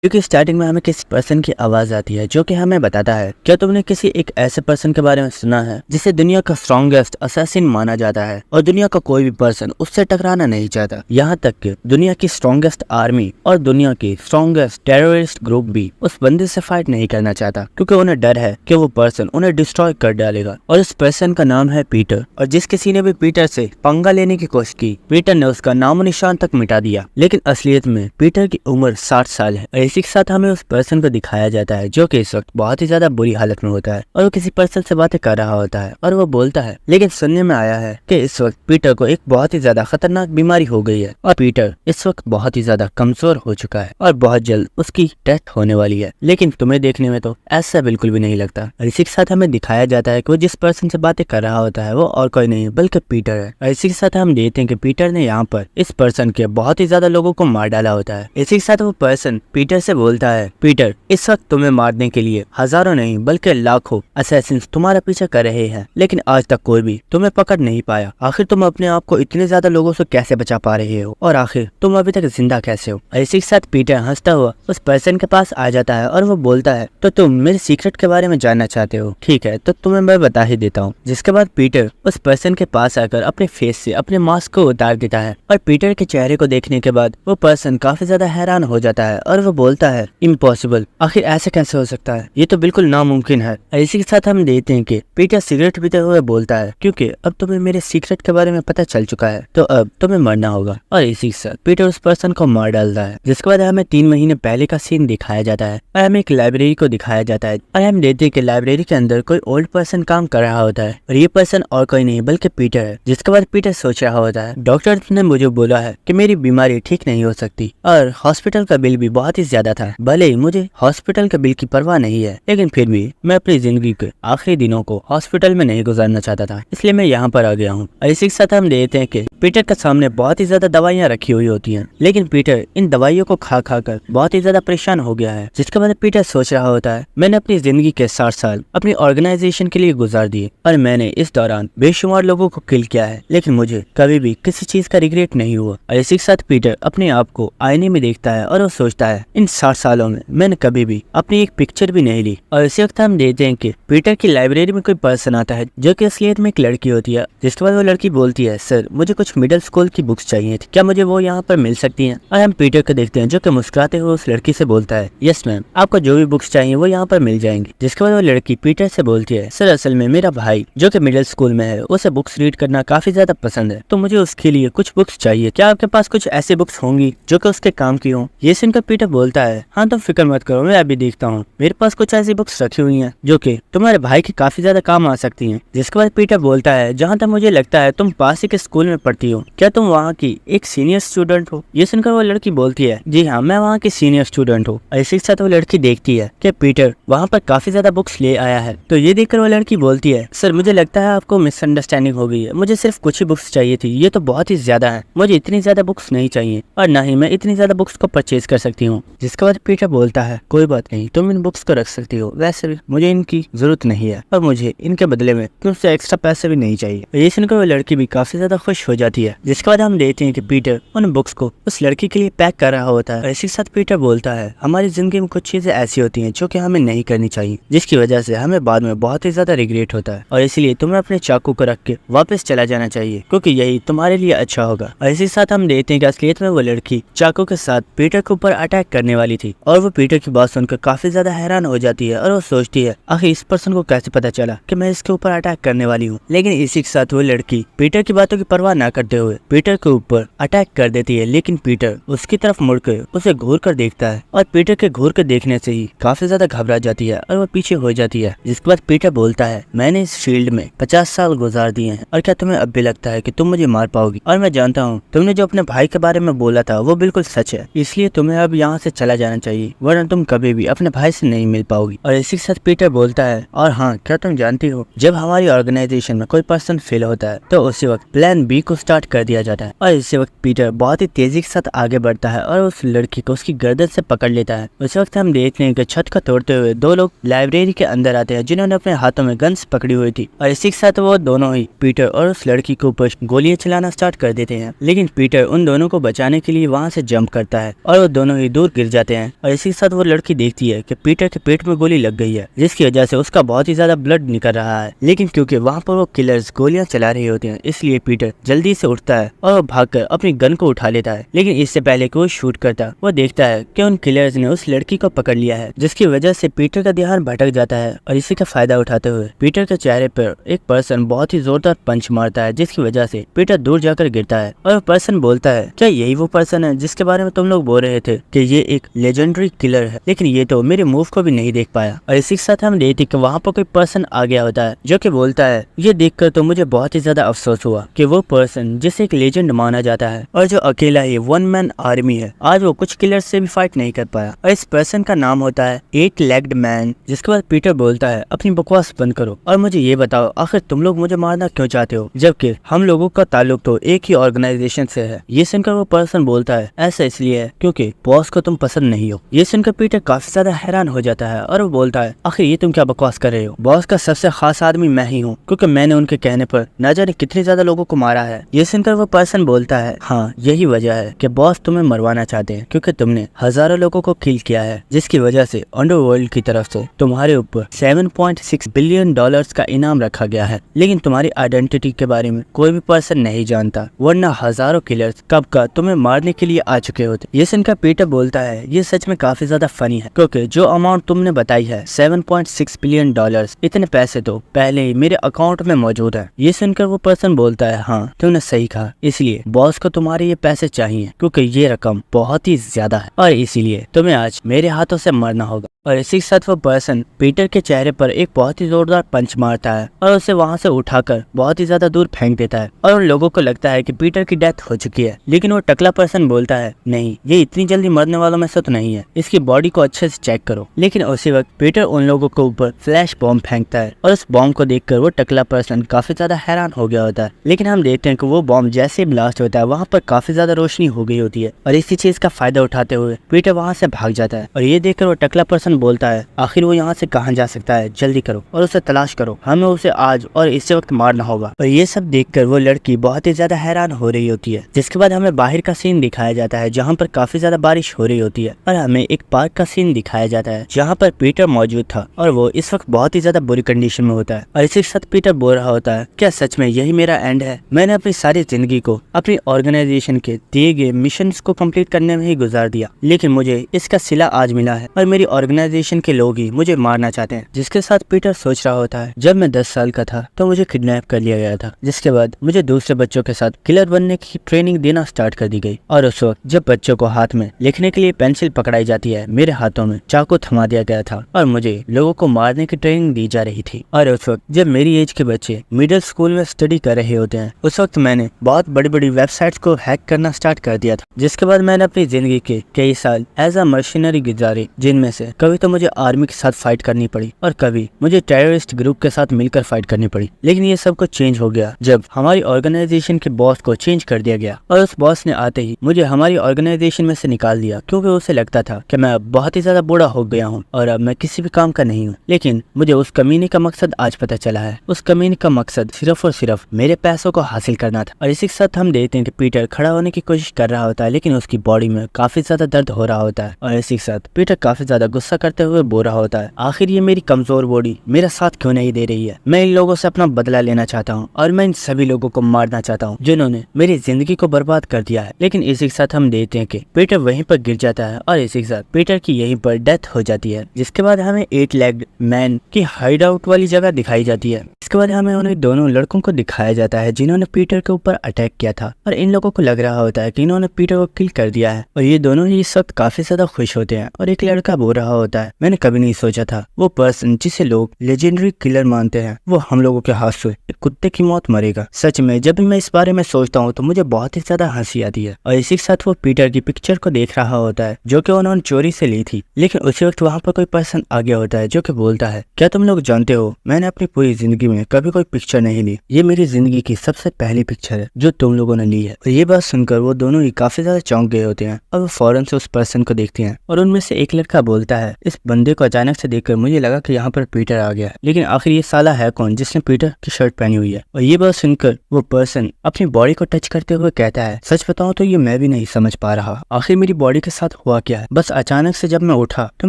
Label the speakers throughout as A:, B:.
A: क्योंकि स्टार्टिंग में हमें किसी पर्सन की आवाज आती है जो कि हमें बताता है। क्या तुमने किसी एक ऐसे पर्सन के बारे में सुना है जिसे दुनिया का स्ट्रॉन्गेस्ट असैसिन माना जाता है और दुनिया का कोई भी पर्सन उससे टकराना नहीं चाहता। यहाँ तक कि दुनिया की स्ट्रॉन्गेस्ट आर्मी और दुनिया की स्ट्रॉन्गेस्ट टेररिस्ट ग्रुप भी उस बंदे से फाइट नहीं करना चाहता, क्योंकि उन्हें डर है कि वो पर्सन उन्हें डिस्ट्रॉय कर डालेगा। और इस पर्सन का नाम है पीटर। और जिस किसी ने भी पीटर से पंगा लेने की कोशिश की, पीटर ने उसका नामो निशान तक मिटा दिया। लेकिन असलियत में पीटर की उम्र 60 साल है। इसी के साथ हमें उस पर्सन को दिखाया जाता है जो कि इस वक्त बहुत ही ज्यादा बुरी हालत में होता है और वो किसी पर्सन से बातें कर रहा होता है और वो बोलता है, लेकिन सुनने में आया है कि इस वक्त पीटर को एक बहुत ही ज्यादा खतरनाक बीमारी हो गई है और पीटर इस वक्त बहुत ही ज्यादा कमजोर हो चुका है और बहुत जल्द उसकी डेथ होने वाली है। लेकिन तुम्हें देखने में तो ऐसा बिल्कुल भी नहीं लगता। और इसी के साथ हमें दिखाया जाता है कि वो जिस पर्सन से बातें कर रहा होता है वो और कोई नहीं बल्कि पीटर है। और इसी के साथ हम देखते हैं कि पीटर ने यहाँ पर इस पर्सन के बहुत ही ज्यादा लोगों को मार डाला होता है। इसी के साथ वो पर्सन पीटर से बोलता है, पीटर इस वक्त तुम्हें मारने के लिए हजारों नहीं बल्कि लाखों असैसिन्स तुम्हारा पीछा कर रहे हैं, लेकिन आज तक कोई भी तुम्हें पकड़ नहीं पाया। आखिर तुम अपने आप को इतने ज्यादा लोगों से कैसे बचा पा रहे हो और आखिर तुम अभी तक जिंदा कैसे हो। इसी के साथ पीटर हंसता हुआ उस पर्सन के पास आ जाता है और वो बोलता है, तो तुम मेरे सीक्रेट के बारे में जानना चाहते हो, ठीक है तो तुम्हें मैं बता ही देता हूँ। जिसके बाद पीटर उस पर्सन के पास आकर अपने फेस से अपने मास्क को उतार देता है और पीटर के चेहरे को देखने के बाद वो पर्सन काफी ज्यादा हैरान हो जाता है और वो बोलता है, इम्पॉसिबल, आखिर ऐसे कैसे हो सकता है, ये तो बिल्कुल नामुमकिन है। इसी के साथ हम देखते हैं कि पीटर सिगरेट पीते हुए बोलता है, क्योंकि अब तुम्हें मेरे सीक्रेट के बारे में पता चल चुका है तो अब तुम्हें मरना होगा। और इसी के साथ पीटर उस पर्सन को मार डालता है। जिसके बाद हमें 3 महीने पहले का सीन दिखाया जाता है और हमें एक लाइब्रेरी को दिखाया जाता है और हम देखते हैं कि लाइब्रेरी के अंदर कोई ओल्ड पर्सन काम कर रहा होता है और ये पर्सन और कोई नहीं बल्कि पीटर है। जिसके बाद पीटर सोच रहा होता है, डॉक्टर ने मुझे बोला है कि मेरी बीमारी ठीक नहीं हो सकती और हॉस्पिटल का बिल भी बहुत ही ज्यादा था। भले ही मुझे हॉस्पिटल के बिल की परवाह नहीं है, लेकिन फिर भी मैं अपनी जिंदगी के आखिरी दिनों को हॉस्पिटल में नहीं गुजारना चाहता था, इसलिए मैं यहाँ पर आ गया हूँ। और इसी के साथ हम देखते हैं कि पीटर के सामने बहुत ही ज्यादा दवाइयाँ रखी हुई होती हैं, लेकिन पीटर इन दवाइयों को खा खा कर बहुत ही ज्यादा परेशान हो गया है। जिसके बाद पीटर सोच रहा होता है, मैंने अपनी जिंदगी के 60 साल अपनी ऑर्गेनाइजेशन के लिए गुजार दिए और मैंने इस दौरान बेशुमार लोगों को किल किया है, लेकिन मुझे कभी भी किसी चीज का रिग्रेट नहीं हुआ। और इसी के साथ पीटर अपने आप को आईने में देखता है और वो सोचता है, इन 60 सालों में मैंने कभी भी अपनी एक पिक्चर भी नहीं ली। और इसी वक्त हम देखते हैं कि पीटर की लाइब्रेरी में कोई पर्सन आता है जो कि असलियत में एक लड़की होती है। जिसके बाद वो लड़की बोलती है, सर मुझे कुछ मिडिल स्कूल की बुक्स चाहिए थी, क्या मुझे वो यहाँ पर मिल सकती हैं? और हम पीटर को देखते हैं जो कि मुस्कुराते हुए उस लड़की से बोलता है, यस मैम, आपको जो भी बुक्स चाहिए वो यहाँ पर मिल जाएंगी। जिसके बाद वो लड़की पीटर से बोलती है, सर असल में मेरा भाई जो कि मिडिल स्कूल में है उसे बुक्स रीड करना काफी ज्यादा पसंद है, तो मुझे उसके लिए कुछ बुक्स चाहिए, क्या आपके पास कुछ ऐसी बुक्स होंगी जो कि उसके काम की हो? ये सुनकर पीटर बोलता है, हाँ तुम फिक्र मत करो, मैं अभी देखता हूँ, मेरे पास कुछ ऐसी बुक्स रखी हुई हैं जो कि तुम्हारे भाई के काफी ज्यादा काम आ सकती हैं। जिसके बाद पीटर बोलता है, जहाँ तक मुझे लगता है तुम पास ही के स्कूल में पढ़ती हो, क्या तुम वहाँ की एक सीनियर स्टूडेंट हो? ये सुनकर वो लड़की बोलती है, जी हाँ मैं वहाँ की सीनियर स्टूडेंट हूँ। इसी के साथ वो लड़की देखती है कि पीटर वहाँ पर काफी ज्यादा बुक्स ले आया है, तो ये देखकर वो लड़की बोलती है, सर मुझे लगता है आपको मिसअंडरस्टैंडिंग हो गई है, मुझे सिर्फ कुछ ही बुक्स चाहिए थी, ये तो बहुत ही ज्यादा है, मुझे इतनी ज्यादा बुक्स नहीं चाहिए और न ही मैं इतनी ज्यादा बुक्स को परचेज कर सकती हूँ। जिसके बाद पीटर बोलता है, कोई बात नहीं, तुम इन बुक्स को रख सकती हो, वैसे भी मुझे इनकी जरूरत नहीं है और मुझे इनके बदले में तुमसे एक्स्ट्रा पैसे भी नहीं चाहिए। ये सुनकर वो लड़की भी काफी ज्यादा खुश हो जाती है। जिसके बाद हम देखते हैं कि पीटर उन बुक्स को उस लड़की के लिए पैक कर रहा होता है। इसी के साथ पीटर बोलता है, हमारी जिंदगी में कुछ चीजें ऐसी होती हैं जो कि हमें नहीं करनी चाहिए, जिसकी वजह से हमें बाद में बहुत ही ज्यादा रिग्रेट होता है, और इसलिए तुम्हें अपने चाकू को रख के वापस चला जाना चाहिए, क्योंकि यही तुम्हारे लिए अच्छा होगा। और इसी के साथ हम देखते हैं कि असलियत में वो लड़की चाकू के साथ पीटर के ऊपर अटैक करने वाली थी और वो पीटर की बात सुनकर काफी ज्यादा हैरान हो जाती है और वो सोचती है, आखिर इस पर्सन को कैसे पता चला कि मैं इसके ऊपर अटैक करने वाली हूँ। लेकिन इसी के साथ वो लड़की पीटर की बातों की परवाह न करते हुए पीटर के ऊपर अटैक कर देती है, लेकिन पीटर उसकी तरफ मुड़कर उसे घूर कर देखता है और पीटर के घूर कर देखने से ही काफी ज्यादा घबरा जाती है और वो पीछे हो जाती है। जिसके बाद पीटर बोलता है, मैंने इस फील्ड में 50 साल गुजार दिए हैं और क्या तुम्हें अब भी लगता है कि तुम मुझे मार पाओगी? और मैं जानता हूँ तुमने जो अपने भाई के बारे में बोला था वो बिल्कुल सच है, इसलिए तुम्हें अब यहाँ से चला जाना चाहिए, वरना तुम कभी भी अपने भाई से नहीं मिल पाओगी। और इसी के साथ पीटर बोलता है, और हाँ क्या तुम जानती हो, जब हमारी ऑर्गेनाइजेशन में कोई पर्सन फेल होता है तो उसी वक्त प्लान बी को स्टार्ट कर दिया जाता है। और इसी वक्त पीटर बहुत ही तेजी के साथ आगे बढ़ता है और उस लड़की को उसकी गर्दन से पकड़ लेता है। उस वक्त हम देखते हैं कि छत को तोड़ते हुए 2 लोग लाइब्रेरी के अंदर आते हैं जिन्होंने अपने हाथों में गन्स पकड़ी हुई थी, और इसी के साथ वो दोनों ही पीटर और उस लड़की के ऊपर गोलियां चलाना स्टार्ट कर देते हैं। लेकिन पीटर उन दोनों को बचाने के लिए वहाँ से जंप करता है और वो दोनों ही दूर गिर जाते हैं और इसी के साथ वो लड़की देखती है कि पीटर के पेट में गोली लग गई है, जिसकी वजह से उसका बहुत ही ज्यादा ब्लड निकल रहा है। लेकिन क्योंकि वहाँ पर वो किलर्स गोलियां चला रहे होते हैं, इसलिए पीटर जल्दी से उठता है और वो भागकर अपनी गन को उठा लेता है। लेकिन इससे पहले कि वो शूट करता, वो देखता है कि उन किलर्स ने उस लड़की को पकड़ लिया है, जिसकी वजह से पीटर का ध्यान भटक जाता है। और इसी का फायदा उठाते हुए पीटर के चेहरे पर एक पर्सन बहुत ही जोरदार पंच मारता है, जिसकी वजह से पीटर दूर जाकर गिरता है। और पर्सन बोलता है, क्या यही वो पर्सन है जिसके बारे में तुम लोग बोल रहे थे कि ये एक लेजेंडरी किलर है, लेकिन ये तो मेरे मूव को भी नहीं देख पाया। और इसी के साथ हम देखते कि वहाँ पर कोई पर्सन आ गया होता है, जो कि बोलता है, ये देखकर तो मुझे बहुत ही ज्यादा अफसोस हुआ कि वो पर्सन जिसे एक लेजेंड माना जाता है और जो अकेला ही वन मैन आर्मी है, आज वो कुछ किलर से भी फाइट नहीं कर पाया। और इस पर्सन का नाम होता है 8 लेग्ड मैन। जिसके बाद पीटर बोलता है, अपनी बकवास बंद करो और मुझे ये बताओ, आखिर तुम लोग मुझे मारना क्यों चाहते हो, जबकि हम लोगों का ताल्लुक तो एक ही ऑर्गेनाइजेशन से है। ये सुनकर वो पर्सन बोलता है, ऐसा इसलिए है क्योंकि बॉस को तुम पसंद नहीं हो। ये सुनकर पीटर काफी ज्यादा हैरान हो जाता है और वो बोलता है, आखिर ये तुम क्या बकवास कर रहे हो, बॉस का सबसे खास आदमी मैं ही हूँ, क्योंकि मैंने उनके कहने पर न जाने कितने ज्यादा लोगों को मारा है। ये सुनकर वो पर्सन बोलता है, हाँ यही वजह है कि बॉस तुम्हें मरवाना चाहते हैं, क्योंकि तुमने हजारों लोगों को किल किया है, जिसकी वजह से अंडरवर्ल्ड की तरफ से तुम्हारे ऊपर $7.6 बिलियन का इनाम रखा गया है। लेकिन तुम्हारी आइडेंटिटी के बारे में कोई भी पर्सन नहीं जानता, वरना हजारों किलर्स कब का तुम्हें मारने के लिए आ चुके होते। ये सुनकर पीटर बोलता है, ये सच में काफी ज्यादा फनी है, क्योंकि जो अमाउंट तुमने बताई है $7.6 बिलियन, इतने पैसे तो पहले ही मेरे अकाउंट में मौजूद है। ये सुनकर वो पर्सन बोलता है, हाँ तुमने सही कहा, इसलिए बॉस को तुम्हारे ये पैसे चाहिए, क्योंकि ये रकम बहुत ही ज्यादा है और इसीलिए तुम्हें आज मेरे हाथों से मरना होगा। और इसी के साथ वो पर्सन पीटर के चेहरे पर एक बहुत ही जोरदार पंच मारता है और उसे वहां से उठाकर बहुत ही ज्यादा दूर फेंक देता है। और उन लोगों को लगता है कि पीटर की डेथ हो चुकी है, लेकिन वो टकला पर्सन बोलता है, नहीं ये इतनी जल्दी मरने वालों में से तो नहीं है, इसकी बॉडी को अच्छे से चेक करो। लेकिन उसी वक्त पीटर उन लोगों के ऊपर फ्लैश बॉम्ब फेंकता है और उस बॉम्ब को देखकर वो टकला पर्सन काफी ज्यादा हैरान हो गया होता है। लेकिन हम देखते हैं कि वो बॉम्ब जैसे ब्लास्ट होता है, वहाँ पर काफी ज्यादा रोशनी हो गई होती है और इसी चीज का फायदा उठाते हुए पीटर वहाँ से भाग जाता है। और ये देखकर वो टकला पर्सन बोलता है, आखिर वो यहाँ से कहाँ जा सकता है, जल्दी करो और उसे तलाश करो, हमें उसे आज और इसी वक्त मारना होगा। और ये सब देखकर वो लड़की बहुत ही ज्यादा हैरान हो रही होती है। जिसके बाद हमें बाहर का सीन दिखाया जाता है, जहाँ पर काफी ज्यादा बारिश हो रही होती है और हमें एक पार्क का सीन दिखाया जाता है, जहाँ पर पीटर मौजूद था और वो इस वक्त बहुत ही ज्यादा बुरी कंडीशन में होता है। और इसी के साथ पीटर बोल रहा होता है, क्या सच में यही मेरा एंड है? मैंने अपनी सारी जिंदगी को अपनी ऑर्गेनाइजेशन के दिए गए मिशन को कम्प्लीट करने में ही गुजार दिया, लेकिन मुझे इसका सिला आज मिला है और मेरी ऑर्गेनाइजेशन के लोग ही मुझे मारना चाहते हैं। जिसके साथ पीटर सोच रहा होता है, जब मैं 10 साल का था तो मुझे किडनैप कर लिया गया था, जिसके बाद मुझे दूसरे बच्चों के साथ किलर बनने की ट्रेनिंग देना स्टार्ट कर दी गई। और उस वक्त जब बच्चों को हाथ में लिखने के लिए पेंसिल पकड़ाई जाती है, मेरे हाथों में चाकू थमा दिया गया था और मुझे लोगों को मारने की ट्रेनिंग दी जा रही थी। और उस वक्त जब मेरी एज के बच्चे मिडिल स्कूल में स्टडी कर रहे होते हैं, उस वक्त मैंने बहुत बड़ी बड़ी वेबसाइट्स को हैक करना स्टार्ट कर दिया था। जिसके बाद मैंने अपनी जिंदगी के कई साल एज अ मर्शनरी गुजारे, जिनमें से कभी तो मुझे आर्मी के साथ फाइट करनी पड़ी और कभी मुझे टेररिस्ट ग्रुप के साथ मिलकर फाइट करनी पड़ी। लेकिन ये सब कुछ चेंज हो गया जब हमारी ऑर्गेनाइजेशन के बॉस को चेंज कर दिया गया और उस बॉस ने आते ही मुझे हमारी ऑर्गेनाइजेशन में से निकाल दिया, क्योंकि उसे लगता था कि मैं बहुत ही ज्यादा बूढ़ा हो गया हूँ और अब मैं किसी भी काम का नहीं हूँ। लेकिन मुझे उस कमीने का मकसद आज पता चला है। उस कमीने का मकसद सिर्फ और सिर्फ मेरे पैसों को हासिल करना था। और इसी के साथ हम देखते हैं कि पीटर खड़ा होने की कोशिश कर रहा होता है, लेकिन उसकी बॉडी में काफी ज्यादा दर्द हो रहा होता है। और इसी के साथ पीटर काफी ज्यादा गुस्सा करते हुए बोल रहा होता है, आखिर ये मेरी कमजोर बॉडी मेरा साथ क्यों नहीं दे रही है? मैं इन लोगों से अपना बदला लेना चाहता हूँ और मैं इन सभी लोगों को मारना चाहता हूँ जिन्होंने मेरी जिंदगी को बर्बाद कर दिया है। लेकिन इसी के साथ हम देखते हैं कि पीटर वहीं पर गिर जाता है और इसी के साथ पीटर की यहीं पर डेथ हो जाती है। जिसके बाद हमें 8 लेग्ड मैन की हाइड आउट वाली जगह दिखाई जाती है। इसके बाद हमें उन्हें दोनों लड़कों को दिखाया जाता है जिन्होंने पीटर के ऊपर अटैक किया था और इन लोगों को लग रहा होता है कि इन्होंने पीटर को किल कर दिया है और ये दोनों ही इस वक्त काफी ज्यादा खुश होते हैं। और एक लड़का बोल रहा होता है, मैंने कभी नहीं सोचा था वो पर्सन जिसे लोग लेजेंडरी किलर मानते हैं वो हम लोगों के हाथ से एक कुत्ते की मौत मरेगा। सच में जब भी मैं इस बारे में सोचता हूँ तो मुझे बहुत ही ज्यादा हंसी आती है। और इसी के साथ वो पीटर की पिक्चर को देख रहा होता है जो कि उन्होंने चोरी से ली थी। लेकिन उसी वक्त वहाँ पर कोई पर्सन आ गया होता है जो कि बोलता है, क्या तुम लोग जानते हो मैंने अपनी पूरी जिंदगी में ने कभी कोई पिक्चर नहीं ली। ये मेरी जिंदगी की सबसे पहली पिक्चर है जो तुम लोगों ने ली है। और ये बात सुनकर वो दोनों ही काफी ज्यादा चौंक गए होते हैं और वो फौरन से उस पर्सन को देखते हैं और उनमें से एक लड़का बोलता है, इस बंदे को अचानक से देखकर मुझे लगा कि यहाँ पर पीटर आ गया है, लेकिन आखिर ये साला है कौन जिसने पीटर की शर्ट पहनी हुई है। और ये बात सुनकर वो पर्सन अपनी बॉडी को टच करते हुए कहता है, सच बताऊं तो ये मैं भी नहीं समझ पा रहा, आखिर मेरी बॉडी के साथ हुआ क्या है। बस अचानक से जब मैं उठा तो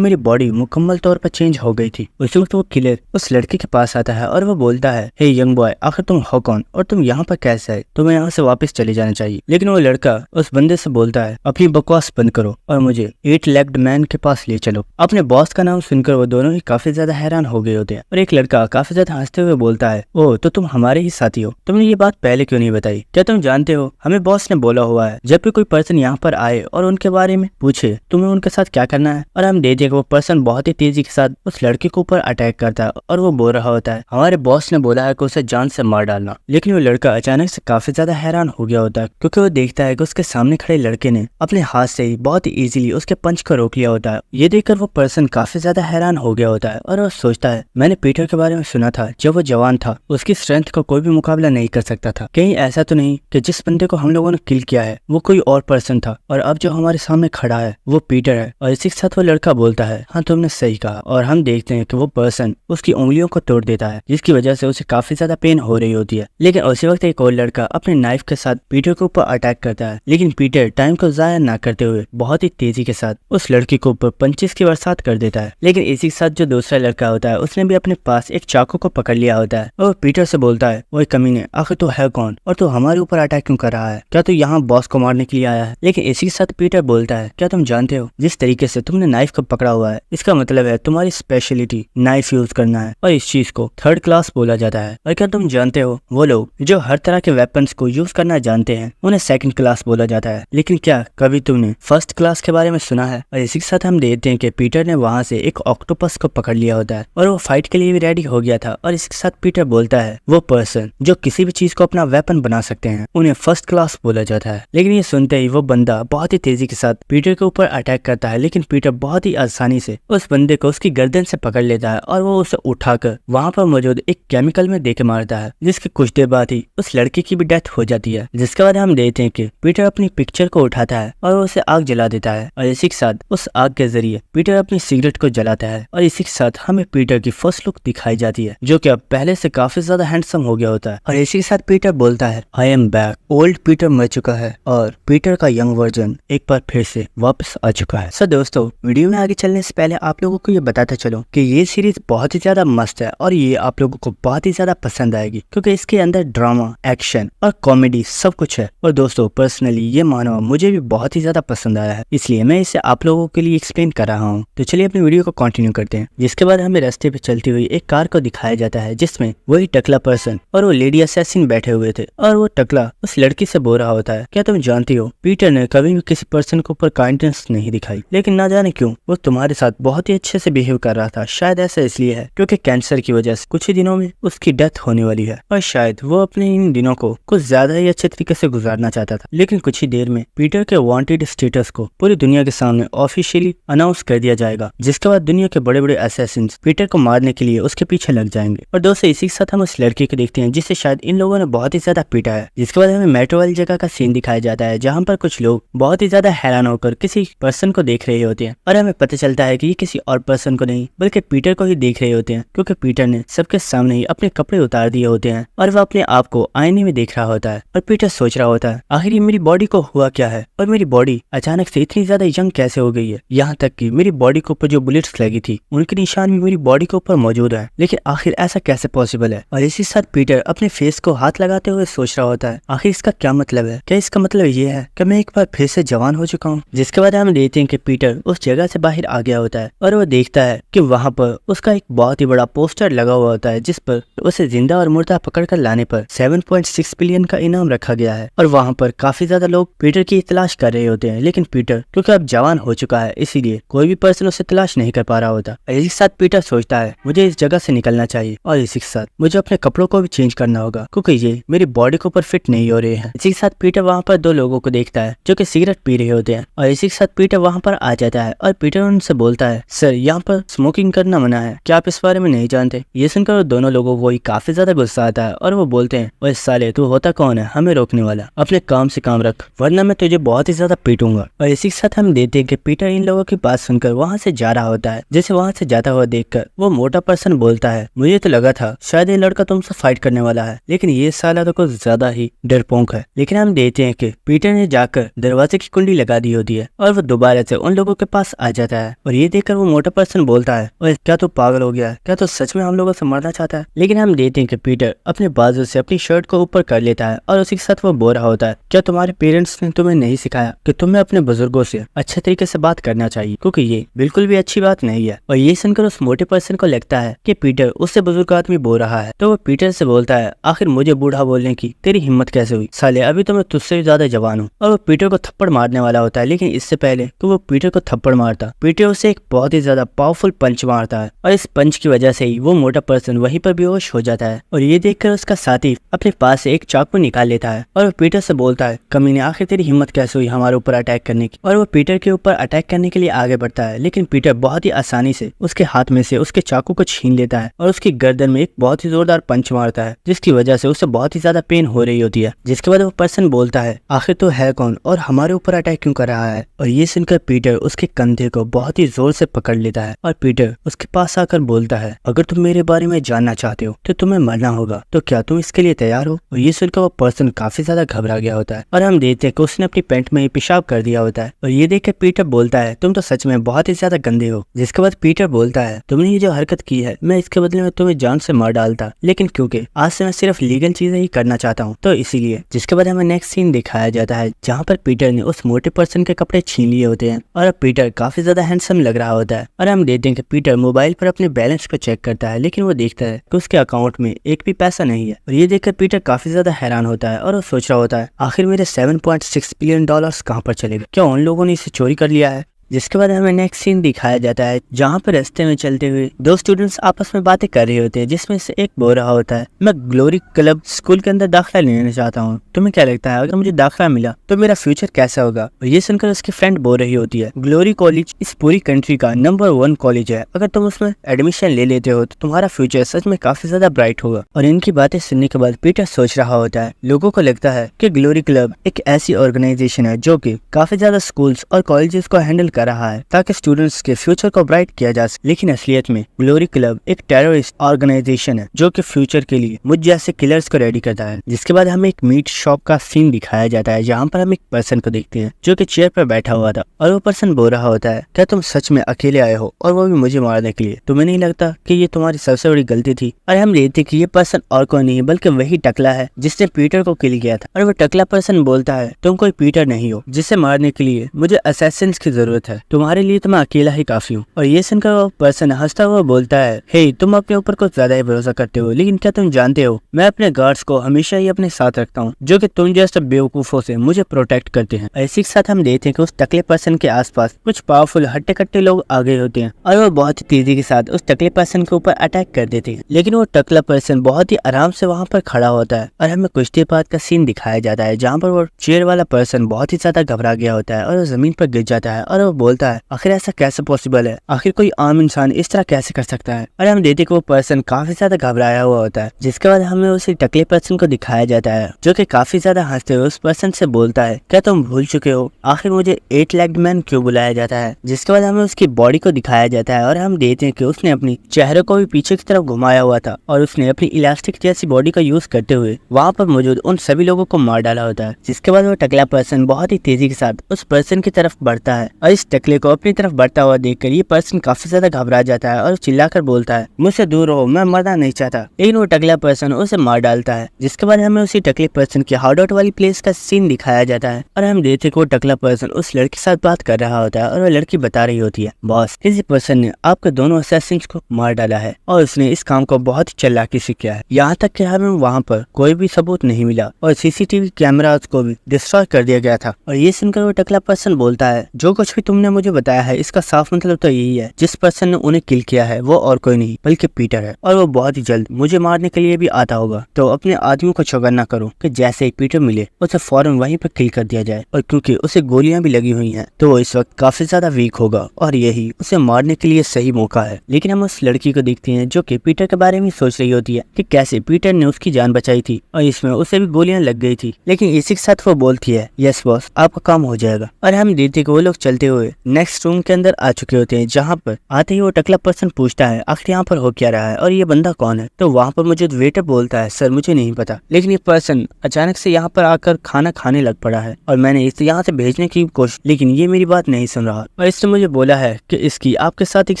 A: मेरी बॉडी मुकम्मल तौर पर चेंज हो गई थी। उस वक्त वो किलर उस लड़के के पास आता है और वो बोलता है, हे यंग बॉय, आखिर तुम हो कौन और तुम यहाँ पर कैसे आए, तुम्हें यहाँ से वापस चले जाना चाहिए। लेकिन वो लड़का उस बंदे से बोलता है, अपनी बकवास बंद करो और मुझे 8 लेग्ड मैन के पास ले चलो। अपने बॉस का नाम सुनकर वो दोनों ही काफी ज्यादा हैरान हो गए होते हैं और एक लड़का काफी ज्यादा हंसते हुए बोलता है, ओ तो तुम हमारे ही साथी हो, तुमने ये बात पहले क्यों नहीं बताई। क्या तुम जानते हो हमें बॉस ने बोला हुआ है जब भी कोई पर्सन यहाँ पर आए और उनके बारे में पूछे तुम्हें उनके साथ क्या करना है। और हम देखते हैं कि वो पर्सन बहुत ही तेजी के साथ उस लड़के के ऊपर अटैक करता है और वो बोल रहा होता है, हमारे बॉस ने बोला है कि उसे जान से मार डालना। लेकिन वो लड़का अचानक से काफी ज्यादा हैरान हो गया होता है क्योंकि वो देखता है कि उसके सामने खड़े लड़के ने अपने हाथ से ही बहुत ही इजीली उसके पंच को रोक लिया होता है। ये देखकर वो पर्सन काफी ज्यादा हैरान हो गया होता है और वो सोचता है, मैंने पीटर के बारे में सुना था, जब वो जवान था उसकी स्ट्रेंथ का कोई भी मुकाबला नहीं कर सकता था। कहीं ऐसा तो नहीं कि जिस बंदे को हम लोगों ने किल किया है वो कोई और पर्सन था और अब जो हमारे सामने खड़ा है वो पीटर है। और इसी के साथ वो लड़का बोलता है, हाँ तुमने सही कहा। और हम देखते हैं कि वो पर्सन उसकी उंगलियों को तोड़ देता है जिसकी वजह से उसे काफी ज्यादा पेन हो रही होती है। लेकिन उसी वक्त एक और लड़का अपने नाइफ के साथ पीटर के ऊपर अटैक करता है, लेकिन पीटर टाइम को जाया ना करते हुए बहुत ही तेजी के साथ उस लड़की के ऊपर पंचेस की बरसात कर देता है। लेकिन इसी के साथ जो दूसरा लड़का होता है उसने भी अपने पास एक चाकू को पकड़ लिया होता है और पीटर से बोलता है, ओए कमीने, आखिर तू है कौन और तू हमारे ऊपर अटैक क्यों कर रहा है, क्या तू यहाँ बॉस को मारने के लिए आया है। लेकिन इसी के साथ पीटर बोलता है, क्या तुम जानते हो जिस तरीके से तुमने नाइफ को पकड़ा हुआ है इसका मतलब है तुम्हारी स्पेशलिटी नाइफ यूज करना है और इस चीज को 3rd क्लास बोला जाता है। और क्या तुम जानते हो वो लोग जो हर तरह के वेपन्स को यूज करना जानते हैं उन्हें 2nd क्लास बोला जाता है। लेकिन क्या कभी तुमने 1st क्लास के बारे में सुना है। और इसी के साथ हम देखते हैं कि पीटर ने वहां से एक ऑक्टोपस को पकड़ लिया होता है और वो फाइट के लिए भी रेडी हो गया था। और इसके साथ पीटर बोलता है, वो पर्सन जो किसी भी चीज को अपना वेपन बना सकते हैं उन्हें 1st क्लास बोला जाता है। लेकिन ये सुनते ही वो बंदा बहुत ही तेजी के साथ पीटर के ऊपर अटैक करता है, लेकिन पीटर बहुत ही आसानी से उस बंदे को उसकी गर्दन से पकड़ लेता है और वो उसे उठाकर वहां पर मौजूद एक केमिकल में देके मारता है, जिसके कुछ देर बाद ही उस लड़के की भी डेथ हो जाती है। जिसके बाद हम देखते हैं कि पीटर अपनी पिक्चर को उठाता है और उसे आग जला देता है और इसी के साथ उस आग के जरिए पीटर अपनी सिगरेट को जलाता है। और इसी के साथ हमें पीटर की फर्स्ट लुक दिखाई जाती है जो कि अब पहले से काफी ज्यादा हैंडसम हो गया होता है। और इसी के साथ पीटर बोलता है, I am back. Old Peter मर चुका है और पीटर का यंग वर्जन एक बार फिर से वापस आ चुका है। सो दोस्तों, वीडियो में आगे चलने से पहले आप लोगों को ये बताता चलो कि ये सीरीज बहुत ही ज्यादा मस्त है और ये आप लोगों को बहुत ही ज्यादा पसंद आएगी क्योंकि इसके अंदर ड्रामा, एक्शन और कॉमेडी सब कुछ है। और दोस्तों, पर्सनली ये मानो मुझे भी बहुत ही ज्यादा पसंद आया है, इसलिए मैं इसे आप लोगों के लिए एक्सप्लेन कर रहा हूँ। तो चलिए अपनी वीडियो को कंटिन्यू करते हैं। जिसके बाद हमें रास्ते पे चलती हुई एक कार को दिखाया जाता है जिसमें वही टकला पर्सन और वो लेडी असैसिन बैठे हुए थे। और वो टकला उस लड़की से बोल रहा होता है, क्या तुम जानती हो पीटर ने कभी भी किसी पर्सन के ऊपर काइंडनेस नहीं दिखाई, लेकिन ना जाने क्यों वो तुम्हारे साथ बहुत ही अच्छे से बिहेव कर रहा था। शायद ऐसा इसलिए है क्योंकि कैंसर की वजह से कुछ ही दिनों में उसकी डेथ होने वाली है और शायद वो अपने इन दिनों को कुछ ज्यादा ही अच्छे तरीके से गुजारना चाहता था। लेकिन कुछ ही देर में पीटर के वांटेड स्टेटस को पूरी दुनिया के सामने ऑफिशियली अनाउंस कर दिया जाएगा, जिसके बाद दुनिया के बड़े बड़े असैसिन्स पीटर को मारने के लिए उसके पीछे लग जाएंगे। और दोस्तों, इसी के साथ हम उस लड़की को देखते हैं जिसे शायद इन लोगों ने बहुत ही ज्यादा पीटा है। जिसके बाद हमें मेट्रो वाली जगह का सीन दिखाया जाता है जहाँ पर कुछ लोग बहुत ही ज्यादा हैरान होकर किसी पर्सन को देख रहे होते हैं और हमें पता चलता है कि ये किसी और पर्सन को नहीं बल्कि पीटर को ही देख रहे होते हैं क्योंकि पीटर ने सबके सामने ही अपने कपड़े उतार दिए होते हैं और वह अपने आप को आईने में देख रहा होता है। और पीटर सोच रहा होता है, आखिर ये मेरी बॉडी को हुआ क्या है और मेरी बॉडी अचानक से इतनी ज्यादा यंग कैसे हो गई है। यहाँ तक कि मेरी बॉडी के ऊपर जो बुलेट्स लगी थी उनके निशान भी मेरी बॉडी के ऊपर मौजूद है, लेकिन आखिर ऐसा कैसे पॉसिबल है। और इसी साथ पीटर अपने फेस को हाथ लगाते हुए सोच रहा होता है, आखिर इसका क्या मतलब है। क्या इसका मतलब ये है कि मैं एक बार फिर से जवान हो चुका हूँ। जिसके बाद हम देखते हैं कि पीटर उस जगह से बाहर आ गया होता है और वो देखता है कि वहाँ पर उसका एक बहुत ही बड़ा पोस्टर लगा हुआ होता है जिस पर उसे जिंदा और मुर्दा पकड़ कर लाने पर 7.6 बिलियन का इनाम रखा गया है। और वहाँ पर काफी ज्यादा लोग पीटर की तलाश कर रहे होते हैं, लेकिन पीटर क्योंकि अब जवान हो चुका है इसीलिए कोई भी पर्सन उसे तलाश नहीं कर पा रहा होता। इसी के साथ पीटर सोचता है, मुझे इस जगह से निकलना चाहिए और इसी के साथ मुझे अपने कपड़ों को भी चेंज करना होगा क्योंकि ये मेरी बॉडी के ऊपर फिट नहीं हो रहे हैं। इसी के साथ पीटर वहाँ पर 2 लोगों को देखता है जो कि सिगरेट पी रहे होते हैं और इसी के साथ पीटर वहाँ पर आ जाता है और पीटर उनसे बोलता है, सर यहाँ पर स्मोकिंग करना मना है, क्या आप इस बारे में नहीं जानते। ये सुनकर दोनों लोगों को काफी ज्यादा गुस्सा आता है और वो बोलते हैं, ओए साले तू होता कौन है हमें रोकने वाला, अपने काम से काम रख वरना मैं तुझे बहुत ही ज्यादा पीटूंगा। और इसी के साथ हम देखते हैं कि पीटर इन लोगों की बात सुनकर वहाँ से जा रहा होता है। जैसे वहाँ से जाता हुआ देखकर वो मोटा पर्सन बोलता है, मुझे तो लगा था शायद ये लड़का तुमसे फाइट करने वाला है, लेकिन ये साला तो कुछ ज्यादा ही डरपोक है। लेकिन हम देखते हैं कि पीटर ने जाकर दरवाजे की कुंडी लगा दी होती है और वो दोबारा से उन लोगों के पास आ जाता है। और ये देखकर वो मोटा पर्सन बोलता है, ओए क्या तू पागल हो गया, क्या तू सच में हम लोगों से मरना चाहता है। लेकिन हम देखते हैं कि पीटर अपने बाजू से अपनी शर्ट को ऊपर कर लेता है और उसी के साथ वो बोल रहा होता है, क्या तुम्हारे पेरेंट्स ने तुम्हें नहीं सिखाया कि तुम्हें अपने बुजुर्गों से अच्छे तरीके से बात करना चाहिए, क्योंकि ये बिल्कुल भी अच्छी बात नहीं है। और ये सुनकर उस मोटे पर्सन को लगता है कि पीटर उससे बुजुर्ग आदमी बोल रहा है, तो वो पीटर से बोलता है, आखिर मुझे बूढ़ा बोलने की तेरी हिम्मत कैसे हुई साले, अभी तो मैं तुझसे भी ज्यादा जवान हूँ। और वो पीटर को थप्पड़ मारने वाला होता है, लेकिन इससे पहले कि वो पीटर को थप्पड़ मारता, पीटर उसे एक बहुत ही ज्यादा पावरफुल पंच मारता है और इस पंच की वजह से ही वो मोटा पर्सन वहीं पर बेहोश हो जाता है। और ये देखकर उसका साथी अपने पास से एक चाकू निकाल लेता है और वो पीटर से बोलता है, कमीने आखिर तेरी हिम्मत कैसे हुई हमारे ऊपर अटैक करने की। और वो पीटर के ऊपर अटैक करने के लिए आगे बढ़ता है, लेकिन पीटर बहुत ही आसानी से उसके हाथ में से उसके चाकू को छीन लेता है और उसकी गर्दन में एक बहुत ही जोरदार पंच मारता है, जिसकी वजह से उसे बहुत ही ज्यादा पेन हो रही होती है। जिसके बाद वो पर्सन बोलता है, आखिर तो है कौन और हमारे ऊपर अटैक क्यों कर रहा है। और ये सुनकर पीटर उसके कंधे को बहुत ही जोर से पकड़ लेता है और पीटर उसके पास आकर बोलता है, अगर तुम मेरे बारे में जानना चाहते हो तो तुम्हें मरना होगा, तो क्या तुम इसके लिए तैयार हो। और ये सुनकर वो पर्सन काफी ज्यादा घबरा गया होता है और हम देखते हैं कि उसने अपनी पैंट में ही पेशाब कर दिया होता है। और ये देख कर पीटर बोलता है, तुम तो सच में बहुत ही ज्यादा गंदे हो। जिसके बाद पीटर बोलता है, तुमने ये जो हरकत की है मैं इसके बदले में तुम्हें जान से मार डालता, लेकिन क्योंकि आज से मैं सिर्फ लीगल चीजें ही करना चाहता हूँ तो इसीलिए। जिसके बाद हमें नेक्स्ट सीन दिखाया जाता है जहाँ पर पीटर ने उस मोटे पर्सन के कपड़े छीन लिए होते हैं और अब पीटर काफी ज्यादा हैंडसम लग रहा होता है। और हम देखते हैं कि पीटर मोबाइल पर अपने बैलेंस को चेक करता है, लेकिन वो देखता है कि उसके अकाउंट में एक भी पैसा नहीं है। और ये देखकर पीटर काफी ज्यादा हैरान होता है और वो सोच रहा होता है, आखिर मेरे 7.6 बिलियन डॉलर्स कहाँ पर चले गए, क्या उन लोगों ने इसे चोरी कर लिया है। जिसके बाद हमें नेक्स्ट सीन दिखाया जाता है जहाँ पर रास्ते में चलते हुए दो स्टूडेंट्स आपस में बातें कर रहे होते हैं, जिसमें से एक बोल रहा होता है, मैं ग्लोरी क्लब स्कूल के अंदर दाखिला लेना चाहता हूँ, तुम्हें क्या लगता है अगर मुझे दाखिला मिला तो मेरा फ्यूचर कैसा होगा। और ये सुनकर उसकी फ्रेंड बोल रही होती है, ग्लोरी कॉलेज इस पूरी कंट्री का नंबर 1 कॉलेज है, अगर तुम उसमें एडमिशन ले लेते हो तो तुम्हारा फ्यूचर सच में काफी ज्यादा ब्राइट होगा। और इनकी बातें सुनने के बाद पीटर सोच रहा होता है, लोगों को लगता है कि ग्लोरी क्लब एक ऐसी ऑर्गेनाइजेशन है जो कि काफी ज्यादा स्कूल्स और कॉलेजेस को हैंडल कर रहा है ताकि स्टूडेंट्स के फ्यूचर को ब्राइट किया जा सके, लेकिन असलियत में ग्लोरी क्लब एक टेररिस्ट ऑर्गेनाइजेशन है जो कि फ्यूचर के लिए मुझ जैसे किलर्स को रेडी करता है। जिसके बाद हमें एक मीट शॉप का सीन दिखाया जाता है जहाँ पर हम एक पर्सन को देखते हैं जो कि चेयर पर बैठा हुआ था और वो पर्सन बोल रहा होता है, क्या तुम सच में अकेले आए हो और वो भी मुझे मारने के लिए, तुम्हें नहीं लगता कि ये तुम्हारी सबसे बड़ी गलती थी। और हम देखते कि ये पर्सन और कोई नहीं है बल्कि वही टकला है जिसने पीटर को किल किया था। और वो टकला पर्सन बोलता है, तुम कोई पीटर नहीं हो जिसे मारने के लिए मुझे असैसिन्स की जरूरत है, तुम्हारे लिए तो मैं अकेला ही काफी हूँ। और ये सुनकर वो पर्सन हंसता हुआ बोलता है, हे तुम अपने ऊपर कुछ ज्यादा ही भरोसा करते हो, लेकिन क्या तुम जानते हो मैं अपने गार्ड्स को हमेशा ही अपने साथ रखता हूँ जो कि तुम जैसे बेवकूफों से मुझे प्रोटेक्ट करते हैं। इसी के साथ हम देखते हैं कि उस टकले पर्सन के आसपास कुछ पावरफुल हट्टे कट्टे लोग आ गए होते हैं और वो बहुत ही तेजी के साथ उस टकले पर्सन के ऊपर अटैक कर देते हैं, लेकिन वो टकला पर्सन बहुत ही आराम से वहाँ पर खड़ा होता है। और हमें कुछ देर बाद का सीन दिखाया जाता है जहाँ पर वो चेयर वाला पर्सन बहुत ही ज्यादा घबरा गया होता है और वो जमीन पर गिर जाता है और वो बोलता है, आखिर ऐसा कैसे पॉसिबल है, आखिर कोई आम इंसान इस तरह कैसे कर सकता है। और हम देखते कि वो पर्सन काफी ज्यादा घबराया हुआ होता है। जिसके बाद हमें उसी टकले पर्सन को दिखाया जाता है जो कि काफी ज्यादा हंसते हुए उस पर्सन से बोलता है, क्या तुम भूल चुके हो आखिर मुझे 8 लेग्ड मैन क्यों बुलाया जाता है। जिसके बाद हमें उसकी बॉडी को दिखाया जाता है और हम देखते हैं कि उसने अपनी चेहरे को भी पीछे की तरफ घुमाया हुआ था और उसने अपनी इलास्टिक जैसी बॉडी का यूज करते हुए वहाँ पर मौजूद उन सभी लोगों को मार डाला होता है। जिसके बाद वो टकला पर्सन बहुत ही तेजी के साथ उस पर्सन की तरफ बढ़ता है और इस टकले को अपनी तरफ बढ़ता हुआ देखकर ये पर्सन काफी ज्यादा घबरा जाता है और चिल्लाकर बोलता है, मुझसे दूर रहो, मैं मरना नहीं चाहता। लेकिन वो टकला पर्सन उसे मार डालता है। जिसके बाद हमें उसी टकले पर्सन की हार्ड आउट वाली प्लेस का सीन दिखाया जाता है और हम देखते कि वो टकला पर्सन उस लड़की के साथ बात कर रहा होता है और वो लड़की बता रही होती है, बॉस किसी पर्सन ने आपके दोनों असैसिन्स को मार डाला है और उसने इस काम को बहुत ही चालाकी से किया है, यहाँ तक कि हमें वहाँ पर कोई भी सबूत नहीं मिला और सीसीटीवी कैमरास को भी डिस्ट्रॉय कर दिया गया था। और ये सुनकर वो टकला पर्सन बोलता है, जो कुछ भी तुमने मुझे बताया है इसका साफ मतलब तो यही है, जिस पर्सन ने उन्हें किल किया है वो और कोई नहीं बल्कि पीटर है, और वो बहुत ही जल्द मुझे मारने के लिए भी आता होगा। तो अपने आदमियों को चौकन्ना करो कि जैसे ही पीटर मिले उसे फौरन वहीं पर किल कर दिया जाए, और क्योंकि उसे गोलियां भी लगी हुई हैं तो वो इस वक्त काफी ज्यादा वीक होगा और यही उसे मारने के लिए सही मौका है। लेकिन हम उस लड़की को देखते हैं जो कि पीटर के बारे में सोच रही होती है कि कैसे पीटर ने उसकी जान बचाई थी और इसमें उसे भी गोलियां लग गई थी, लेकिन इसी के साथ वो बोलती है यस बॉस आपका काम हो जाएगा। और हम देखते हैं कि वो लोग चलते हुए नेक्स्ट रूम के अंदर आ चुके होते हैं, जहाँ पर आते ही वो टकला पर्सन पूछता है आखिर यहाँ पर हो क्या रहा है और ये बंदा कौन है। तो वहाँ पर मुझे वेटर बोलता है सर मुझे नहीं पता, लेकिन ये पर्सन अचानक से यहाँ पर आकर खाना खाने लग पड़ा है और मैंने इसे यहाँ से भेजने की कोशिश, लेकिन ये मेरी बात नहीं सुन रहा और इसने मुझे बोला है कि इसकी आपके साथ एक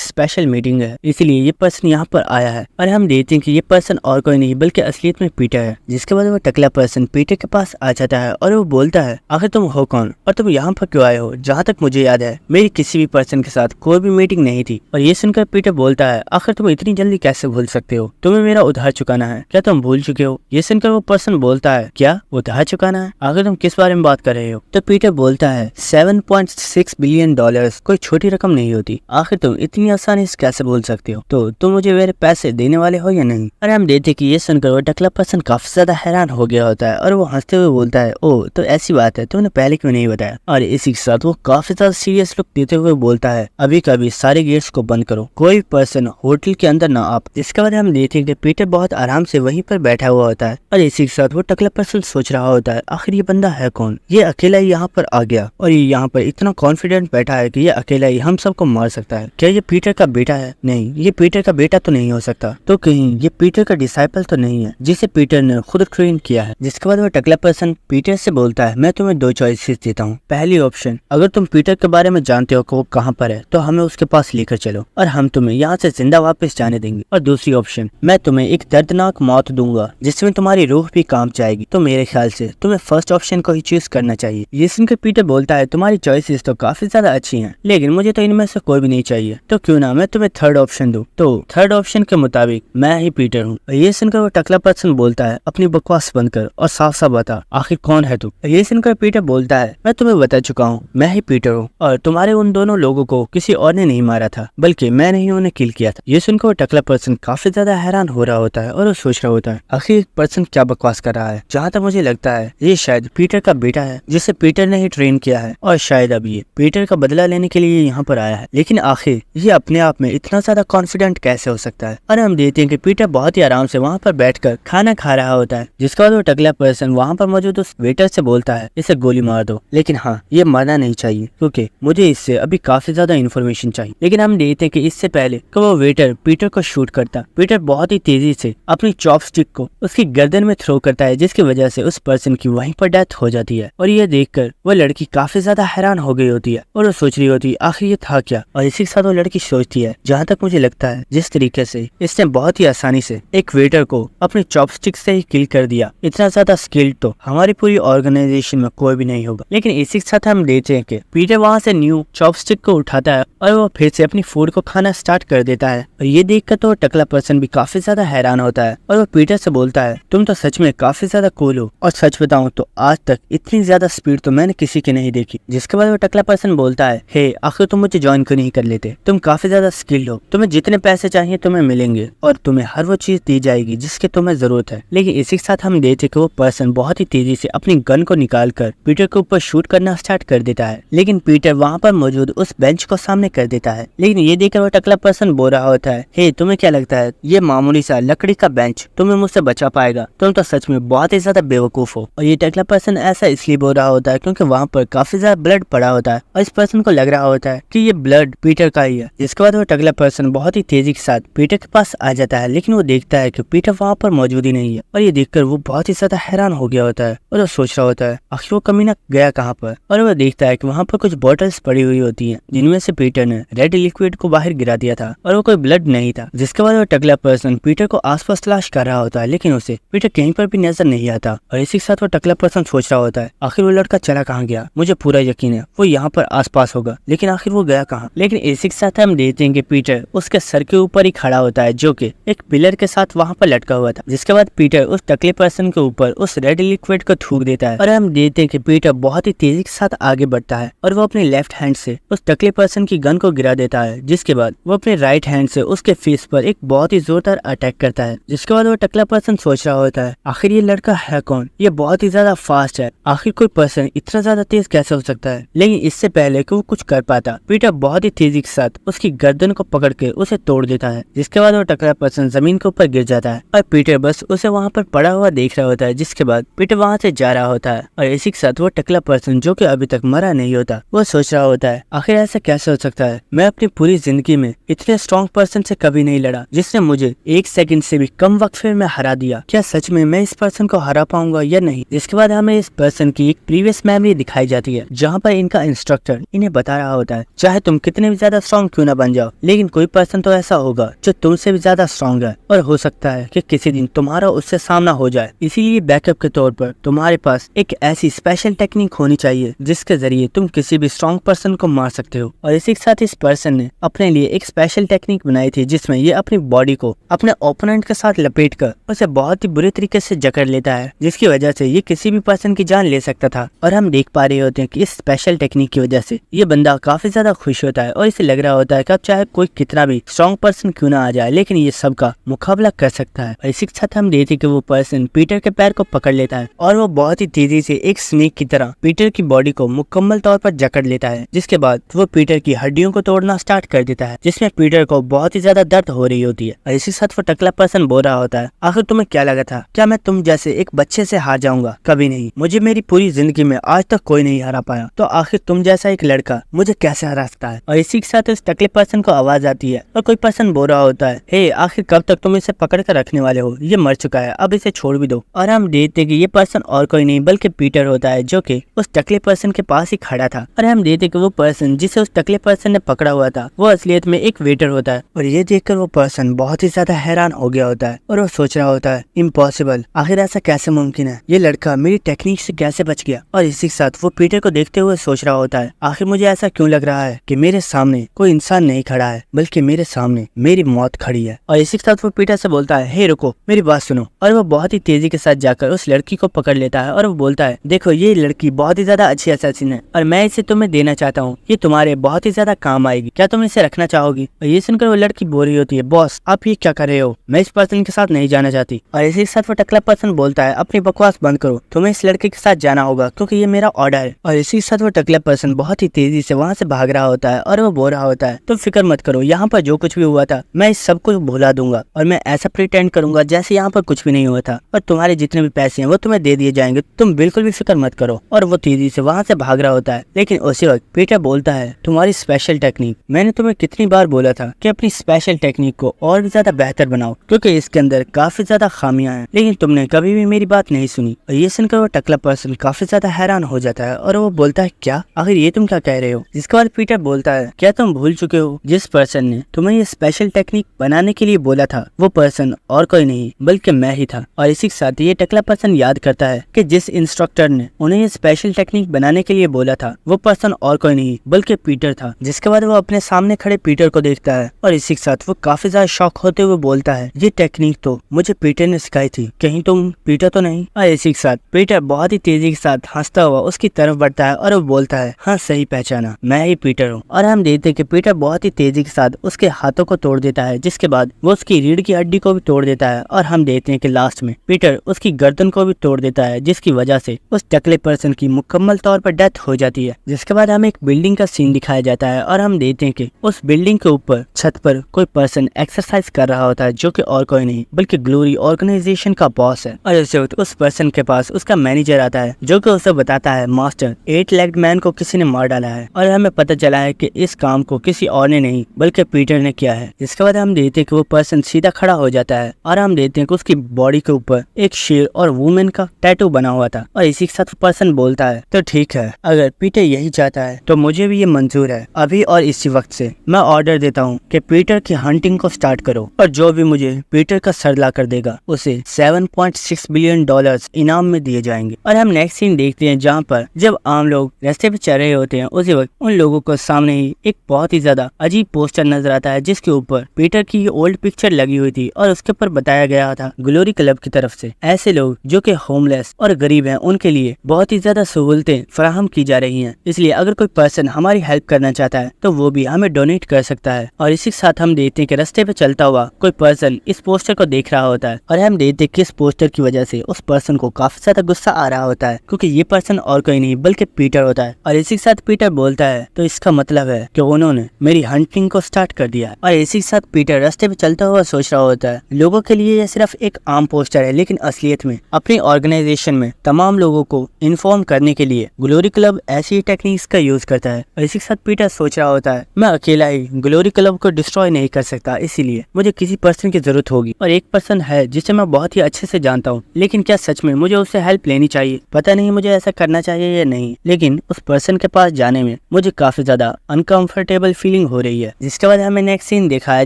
A: स्पेशल मीटिंग है, इसलिए ये पर्सन यहाँ पर आया है। और हम देखते हैं कि ये पर्सन और कोई नहीं बल्कि असलियत में पीटर है। जिसके बाद वो टकला पर्सन पीटर के पास आ जाता है और वो बोलता है आखिर तुम हो कौन और तुम यहाँ पर क्यों आए हो। जहाँ तक मुझे याद है मेरी किसी भी पर्सन के साथ कोई भी मीटिंग नहीं थी। और ये सुनकर पीटर बोलता है आखिर तुम इतनी जल्दी कैसे भूल सकते हो, तुम्हें मेरा उधार चुकाना है, क्या तुम भूल चुके हो। ये सुनकर वो पर्सन बोलता है क्या उधार चुकाना है, आखिर तुम किस बारे में बात कर रहे हो। तो पीटर बोलता है 7.6 बिलियन डॉलर्स कोई छोटी रकम नहीं होती, आखिर तुम इतनी आसानी से कैसे भूल सकते हो, तो तुम मुझे मेरे पैसे देने वाले हो या नहीं। और हम देखते कि ये सुनकर वो टकला पर्सन काफी ज्यादा हैरान हो गया होता है और वो हंसते हुए बोलता है ओ तो ऐसी बात है, तुमने पहले क्यों नहीं बताया। और इसी के साथ वो काफी ज्यादा सीरियस लुक देते हुए बोलता है अभी कभी सारे गेट्स को बंद करो, कोई पर्सन होटल के अंदर ना आप। इसके बाद हम देखते हैं कि पीटर बहुत आराम से वहीं पर बैठा हुआ होता है और इसी के साथ वो टकला पर्सन सोच रहा होता है आखिर ये बंदा है कौन, ये अकेला ही यहाँ पर आ गया और ये यहाँ पर इतना कॉन्फिडेंट बैठा है कि ये अकेला ही हम सबको मार सकता है। क्या ये पीटर का बेटा है? नहीं, ये पीटर का बेटा तो नहीं हो सकता। तो कहीं ये पीटर का डिसाइपल तो नहीं है जिसे पीटर ने खुद ट्रेन किया है। जिसके बाद वो टकला पर्सन पीटर से बोलता है मैं तुम्हें दो चॉइसेस देता हूँ। पहली ऑप्शन, अगर तुम पीटर के बारे में जानते हो कि वो कहाँ पर है तो हमें उसके पास लेकर चलो और हम तुम्हें यहाँ से जिंदा वापस जाने देंगे। और दूसरी ऑप्शन, मैं तुम्हें एक दर्दनाक मौत दूंगा जिसमें तुम्हारी रूह भी काम जाएगी। तो मेरे ख्याल से तुम्हें फर्स्ट ऑप्शन को ही चूज करना चाहिए। ये सुनकर पीटर बोलता है तुम्हारी चॉइसेस तो काफी ज्यादा अच्छी हैं, लेकिन मुझे तो इनमें से कोई भी नहीं चाहिए, तो क्यों ना मैं तुम्हें थर्ड ऑप्शन दूं। तो थर्ड ऑप्शन के मुताबिक मैं ही पीटर हूँ। ये सुनकर वो टकला पर्सन बोलता है अपनी बकवास बंद कर और साफ साफ बता आखिर कौन है तू। ये सुनकर पीटर बोलता है मैं तुम्हें बता चुका हूँ, मैं ही पीटर हूँ और तुम्हारे उन दोनों लोगों को किसी और ने नहीं मारा था बल्कि मैंने ही उन्हें किल किया था। ये सुनकर वो टकला पर्सन काफी ज्यादा हैरान हो रहा होता है और वो सोच रहा होता है आखिर एक पर्सन क्या बकवास कर रहा है। जहाँ तक मुझे लगता है ये शायद पीटर का बेटा है जिसे पीटर ने ही ट्रेन किया है और शायद अब ये पीटर का बदला लेने के लिए यहाँ पर आया है। लेकिन आखिर ये अपने आप में इतना ज्यादा कॉन्फिडेंट कैसे हो सकता है। और हम देखते हैं कि पीटर बहुत ही आराम से वहाँ पर बैठकर खाना खा रहा होता है। जिसके बाद वो टकला पर्सन वहाँ पर मौजूद उस वेटर से बोलता है इसे गोली मार दो, लेकिन हाँ ये मरना नहीं चाहिए क्योंकि मुझे इससे अभी काफी ज्यादा इन्फॉर्मेशन चाहिए। लेकिन हम देखते हैं कि इससे पहले कि वो वेटर पीटर को शूट करता, पीटर बहुत ही तेजी से अपनी चॉपस्टिक को उसकी गर्दन में थ्रो करता है जिसकी वजह से उस पर्सन की वहीं पर डेथ हो जाती है। और ये देखकर वो लड़की काफी ज्यादा हैरान हो गई होती है और वो सोच रही होती है आखिर ये था क्या। और इसी के साथ वो लड़की सोचती है जहाँ तक मुझे लगता है जिस तरीके से इसने बहुत ही आसानी से एक वेटर को अपनी चॉपस्टिक से ही किल कर दिया, इतना ज्यादा स्किल्ड तो हमारी पूरी ऑर्गेनाइजेशन में कोई भी नहीं होगा। लेकिन इसी के साथ हम देखते हैं कि पीटर वहाँ से न्यू चॉपस्टिक को उठाता है और वो फिर से अपनी फूड को खाना स्टार्ट कर देता है। और ये देखकर तो टकला पर्सन भी काफी ज्यादा हैरान होता है और वो पीटर से बोलता है तुम तो सच में काफी ज्यादा कूल हो और सच बताऊं तो आज तक इतनी ज्यादा स्पीड तो मैंने किसी की नहीं देखी। जिसके बाद वो टकला पर्सन बोलता है हे आखिर तुम मुझे ज्वाइन क्यों नहीं कर लेते, तुम काफी ज्यादा स्किल्ड हो, तुम्हें जितने पैसे चाहिए तुम्हें मिलेंगे और तुम्हें हर वो चीज दी जाएगी जिसकी तुम्हें जरूरत है। लेकिन इसी के साथ हम देखते कि वो पर्सन बहुत ही तेजी से अपनी गन को निकाल कर पीटर के ऊपर शूट करना स्टार्ट कर देता है। लेकिन पीटर वहाँ पर मौजूद उस बेंच को सामने कर देता है। लेकिन ये देखकर वो टकला पर्सन बोल रहा होता है हे तुम्हें क्या लगता है ये मामूली सा लकड़ी का बेंच तुम्हें मुझसे बचा पाएगा, तुम तो सच में बहुत ही ज्यादा बेवकूफ हो। और ये टकला पर्सन ऐसा इसलिए बोल रहा होता है क्योंकि वहाँ पर काफी ज्यादा ब्लड पड़ा होता है और इस पर्सन को लग रहा होता है कि ये ब्लड पीटर का ही है। जिसके बाद वो टकला पर्सन बहुत ही तेजी के साथ पीटर के पास आ जाता है, लेकिन वो देखता है कि पीटर वहाँ पर मौजूद ही नहीं है। और ये देखकर वो बहुत ही ज्यादा हैरान हो गया होता है और वो सोच रहा होता है आखिर वो कमीना गया कहाँ पर। और वो देखता है कि वहाँ पर कुछ बॉटल्स पड़ी हुई होती हैं जिनमें से पीटर ने रेड लिक्विड को बाहर गिरा दिया था और वो कोई ब्लड नहीं था। जिसके बाद वो टकला पर्सन पीटर को आसपास तलाश कर रहा होता है, लेकिन उसे पीटर कहीं पर भी नजर नहीं आता। और इसी के साथ वो टकला पर्सन सोच रहा होता है आखिर वो लड़का चला कहाँ गया, मुझे पूरा यकीन है वो यहाँ पर आसपास होगा, लेकिन आखिर वो गया कहाँ। लेकिन इसी के साथ हम देखते हैं कि पीटर उसके सर के ऊपर ही खड़ा होता है जो कि एक पिलर के साथ वहाँ पर लटका हुआ था। जिसके बाद पीटर उस टकले पर्सन के ऊपर उस रेड लिक्विड को थूक देता है और हम देखते हैं कि पीटर बहुत ही तेजी के साथ आगे बढ़ता है और वो अपनी लेफ्ट लेफ्ट हैंड से उस टकले पर्सन की गन को गिरा देता है, जिसके बाद वो अपने राइट हैंड से उसके फेस पर एक बहुत ही जोरदार अटैक करता है। जिसके बाद वो टकला पर्सन सोच रहा होता है आखिर ये लड़का है कौन, ये बहुत ही ज्यादा फास्ट है, आखिर कोई पर्सन इतना ज्यादा तेज कैसे हो सकता है। लेकिन इससे पहले कि वो कुछ कर पाता, पीटर बहुत ही तेजी के साथ उसकी गर्दन को पकड़ के उसे तोड़ देता है। जिसके बाद वो टकला पर्सन जमीन के ऊपर गिर जाता है और पीटर बस उसे वहाँ पर पड़ा हुआ देख रहा होता है। जिसके बाद पीटर वहाँ से जा रहा होता है और इसी के साथ वो टकला पर्सन जो कि अभी तक मरा नहीं होता, वो सोच रहा होता है आखिर ऐसा कैसे हो सकता है, मैं अपनी पूरी जिंदगी में इतने स्ट्रॉन्ग पर्सन से कभी नहीं लड़ा जिसने मुझे 1 सेकंड से भी कम वक्त में हरा दिया। क्या सच में मैं इस पर्सन को हरा पाऊंगा या नहीं। जिसके बाद हमें इस पर्सन की एक प्रीवियस मेमोरी दिखाई जाती है, जहाँ पर इनका इंस्ट्रक्टर इन्हें बता रहा होता है चाहे तुम कितने भी ज्यादा स्ट्रॉन्ग क्यों ना बन जाओ, लेकिन कोई पर्सन तो ऐसा होगा जो तुमसे भी ज्यादा स्ट्रॉन्ग है और हो सकता है कि किसी दिन तुम्हारा उससे सामना हो जाए। इसीलिए बैकअप के तौर पर तुम्हारे पास एक ऐसी स्पेशल टेक्निक होनी चाहिए जिसके जरिए तुम किसी भी स्ट्रॉन्ग पर्सन को मार सकते हो। और इसी के साथ इस पर्सन ने अपने लिए एक स्पेशल टेक्निक बनाई थी, जिसमें ये अपनी बॉडी को अपने ओपोनेंट के साथ लपेट कर उसे बहुत ही बुरे तरीके से जकड़ लेता है, जिसकी वजह से ये किसी भी पर्सन की जान ले सकता था। और हम देख पा रहे होते हैं कि इस स्पेशल टेक्निक की वजह से ये बंदा काफी ज्यादा खुश होता है और इसे लग रहा होता है कि अब चाहे कोई कितना भी स्ट्रॉन्ग पर्सन क्यों ना आ जाए, लेकिन ये सबका मुकाबला कर सकता है। और इसी के साथ हम देखते कि वो पर्सन पीटर के पैर को पकड़ लेता है और वो बहुत ही तेजी से एक स्नेक की तरह पीटर की बॉडी को मुकम्मल तौर पर जकड़ लेता है। जिसके बाद वो पीटर की हड्डियों को तोड़ना स्टार्ट कर देता है, जिसमें पीटर को बहुत ही ज्यादा दर्द हो रही होती है। और इसी के साथ वो टकला पर्सन बोल रहा होता है आखिर तुम्हें क्या लगा था, क्या मैं तुम जैसे एक बच्चे से हार जाऊंगा, कभी नहीं, मुझे मेरी पूरी जिंदगी में आज तक कोई नहीं हरा पाया, तो आखिर तुम जैसा एक लड़का मुझे कैसे हरा सकता है। और इसी के साथ उस टकले पर्सन को आवाज आती है और कोई पर्सन बोल रहा होता है हे आखिर कब तक तुम इसे पकड़ कर रखने वाले हो, ये मर चुका है, अब इसे छोड़ भी दो। और हम देखते कि ये पर्सन और कोई नहीं बल्कि पीटर होता है, जो कि उस टकले पर्सन के पास ही खड़ा था। और हम देखते कि वो पर्सन जिसे उस टकले पर्सन ने पकड़ा हुआ था वो असलियत में एक वेटर होता है। और ये देखकर वो पर्सन बहुत ही ज्यादा हैरान हो गया होता है और वो सोच रहा होता है इम्पॉसिबल, आखिर ऐसा कैसे मुमकिन है, ये लड़का मेरी टेक्निक से कैसे बच गया। और इसी के साथ वो पीटर को देखते हुए सोच रहा होता है आखिर मुझे ऐसा क्यों लग रहा है कि मेरे सामने कोई इंसान नहीं खड़ा है, बल्कि मेरे सामने मेरी मौत खड़ी है। और इसी के साथ वो पीटर से बोलता है हे रुको, मेरी बात सुनो। और वो बहुत ही तेजी के साथ जाकर उस लड़की को पकड़ लेता है और वो बोलता है देखो ये लड़की बहुत ही ज्यादा अच्छी असैसिन है और मैं इसे तुम्हें देना चाहता हूँ, ये तुम्हारे बहुत ही ज्यादा काम आएगी, क्या तुम इसे रखना चाहोगी। और ये सुनकर वो लड़की बोल रही होती है बॉस आप ये क्या कर रहे हो, मैं इस पर्सन के साथ नहीं जाना चाहती। और इसी के साथ वो टकला पर्सन बोलता है अपनी बकवास बंद करो, तुम्हें इस लड़के के साथ जाना होगा क्योंकि ये मेरा ऑर्डर है। और इसी के साथ वो टकला पर्सन बहुत ही तेजी से वहाँ से भाग रहा होता है और वो बोल रहा होता है तुम फिक्र मत करो, यहाँ पर जो कुछ भी हुआ था मैं इस सब को भुला दूंगा और मैं ऐसा प्रिटेंड करूंगा जैसे यहाँ पर कुछ भी नहीं हुआ था और तुम्हारे जितने भी पैसे हैं वो तुम्हें दे दिए जाएंगे, तुम बिल्कुल भी फिक्र मत करो। और वो तेजी से वहाँ से भाग रहा होता है। लेकिन उसी वक्त पीटर बोलता है तुम्हारी स्पेशल टेक्निक, मैंने तुम्हें कितनी बार बोला था कि अपनी स्पेशल टेक्निक को और भी ज्यादा बेहतर बनाओ क्योंकि इसके अंदर काफी ज्यादा खामियां हैं, लेकिन तुमने कभी भी मेरी बात नहीं सुनी। और ये सुनकर वो टकला पर्सन काफी ज्यादा हैरान हो जाता है और वो बोलता है क्या, आखिर ये तुम क्या कह रहे हो। जिसके बाद पीटर बोलता है क्या तुम भूल चुके हो जिस पर्सन ने तुम्हें ये स्पेशल टेक्निक बनाने के लिए बोला था वो पर्सन और कोई नहीं बल्कि मैं ही था। और इसी के साथ ये टकला पर्सन याद करता है कि जिस इंस्ट्रक्टर ने उन्हें ये स्पेशल टेक्निक बनाने के लिए बोला था वो पर्सन और कोई नहीं बल्कि पीटर था। जिसके बाद वो अपने सामने खड़े पीटर को देखता है और इसी के साथ वो काफी ज्यादा शॉक होते हुए बोलता है ये टेक्निक तो मुझे पीटर ने सिखाई थी, कहीं तुम पीटर तो नहीं। और इसी के साथ पीटर बहुत ही तेजी के साथ हंसता हुआ उसकी तरफ बढ़ता है और वो बोलता है हाँ सही पहचाना, मैं ही पीटर हूँ। और हम देखते हैं कि पीटर बहुत ही तेजी के साथ उसके हाथों को तोड़ देता है, जिसके बाद वो उसकी रीढ़ की हड्डी को भी तोड़ देता है। और हम देखते हैं कि लास्ट में पीटर उसकी गर्दन को भी तोड़ देता है, जिसकी वजह से उस टकले पर्सन की मुकम्मल तौर पर डेथ हो जाती है। जिसके बाद हमें एक बिल्डिंग का सीन दिखाया जाता है और हम देखते हैं कि उस बिल्डिंग के ऊपर छत पर कोई पर्सन एक्सरसाइज कर रहा होता है, जो कि और कोई नहीं बल्कि ग्लोरी ऑर्गेनाइजेशन का बॉस है। और इस वक्त उस पर्सन के पास उसका मैनेजर आता है, जो कि उसे बताता है मास्टर 8 लेग्ड मैन को किसी ने मार डाला है। और हमें पता चला है कि इस काम को किसी और ने नहीं बल्कि पीटर ने किया है। जिसके बाद हम देखते हैं कि वो पर्सन सीधा खड़ा हो जाता है और हम देखते हैं कि उसकी बॉडी के ऊपर एक शेर और वुमेन का टैटू बना हुआ था। और इसी के साथ पर्सन बोलता है तो ठीक है, अगर पीटर यही चाहता है तो मुझे भी ये मंजूर है। अभी और इसी वक्त से मैं ऑर्डर देता हूँ कि पीटर की हंटिंग को स्टार्ट करो और जो भी मुझे पीटर का सर ला कर देगा उसे $7.6 बिलियन इनाम में दिए जाएंगे। और हम नेक्स्ट सीन देखते हैं, जहाँ पर जब आम लोग रास्ते पे चल रहे होते हैं उसी वक्त उन लोगों को सामने ही एक बहुत ही ज्यादा अजीब पोस्टर नजर आता है, जिसके ऊपर पीटर की ओल्ड पिक्चर लगी हुई थी और उसके ऊपर बताया गया था ग्लोरी क्लब की तरफ से ऐसे लोग जो कि होमलेस और गरीब हैं उनके लिए बहुत ही ज्यादा सहूलतें फराहम की जा रही हैं। इसलिए अगर अगर कोई पर्सन हमारी हेल्प करना चाहता है तो वो भी हमें डोनेट कर सकता है। और इसी के साथ हम देखते हैं कि रास्ते पे चलता हुआ कोई पर्सन इस पोस्टर को देख रहा होता है और हम देखते हैं कि इस पोस्टर की वजह से उस पर्सन को काफी ज्यादा गुस्सा आ रहा होता है, क्योंकि ये पर्सन और कोई नहीं बल्कि पीटर होता है। और इसी के साथ पीटर बोलता है तो इसका मतलब है कि उन्होंने मेरी हंटिंग को स्टार्ट कर दिया है। और इसी के साथ पीटर रास्ते पे चलता हुआ सोच रहा होता है लोगों के लिए यह सिर्फ एक आम पोस्टर है, लेकिन असलियत में अपनी ऑर्गेनाइजेशन में तमाम लोगों को इन्फॉर्म करने के लिए ग्लोरी क्लब ऐसी टेक्निक्स का यूज करता है। और इसी के साथ पीटर सोच रहा होता है मैं अकेला ही ग्लोरी क्लब को डिस्ट्रॉय नहीं कर सकता, इसीलिए मुझे किसी पर्सन की जरूरत होगी। और एक पर्सन है जिसे मैं बहुत ही अच्छे से जानता हूँ, लेकिन क्या सच में मुझे उससे हेल्प लेनी चाहिए? पता नहीं मुझे ऐसा करना चाहिए या नहीं, लेकिन उस पर्सन के पास जाने में मुझे काफी ज्यादा अनकंफर्टेबल फीलिंग हो रही है। जिसके बाद हमें नेक्स्ट सीन दिखाया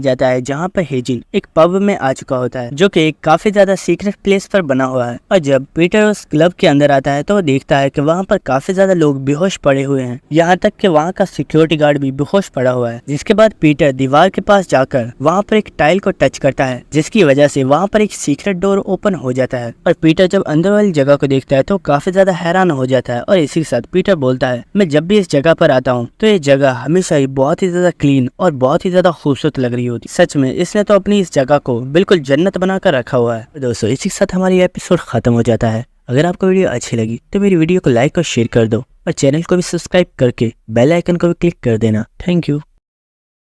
A: जाता है जहाँ पर हेजिल एक पब में आ चुका होता है, जो कि एक काफी ज्यादा सीक्रेट प्लेस पर बना हुआ है। और जब पीटर उस क्लब के अंदर आता है तो वो देखता है कि वहाँ पर काफी ज्यादा लोग बेहोश पड़े हुए हैं, यहाँ तक कि वहाँ का सिक्योरिटी गार्ड भी बेहोश पड़ा हुआ है। जिसके बाद पीटर दीवार के पास जाकर वहाँ पर एक टाइल को टच करता है, जिसकी वजह से वहाँ पर एक सीक्रेट डोर ओपन हो जाता है। और पीटर जब अंदर वाली जगह को देखता है तो काफी ज्यादा हैरान हो जाता है। और इसी के साथ पीटर बोलता है मैं जब भी इस जगह पर आता हूँ तो ये जगह हमेशा ही बहुत ही ज्यादा क्लीन और बहुत ही ज्यादा खूबसूरत लग रही होती। सच में इसने तो अपनी इस जगह को बिल्कुल जन्नत बनाकर रखा हुआ है। दोस्तों इसी के साथ हमारी एपिसोड खत्म हो जाता है। अगर आपको वीडियो अच्छी लगी तो मेरी वीडियो को लाइक और शेयर कर दो और चैनल को भी सब्सक्राइब करके बेल आइकन को भी क्लिक कर देना। Thank you.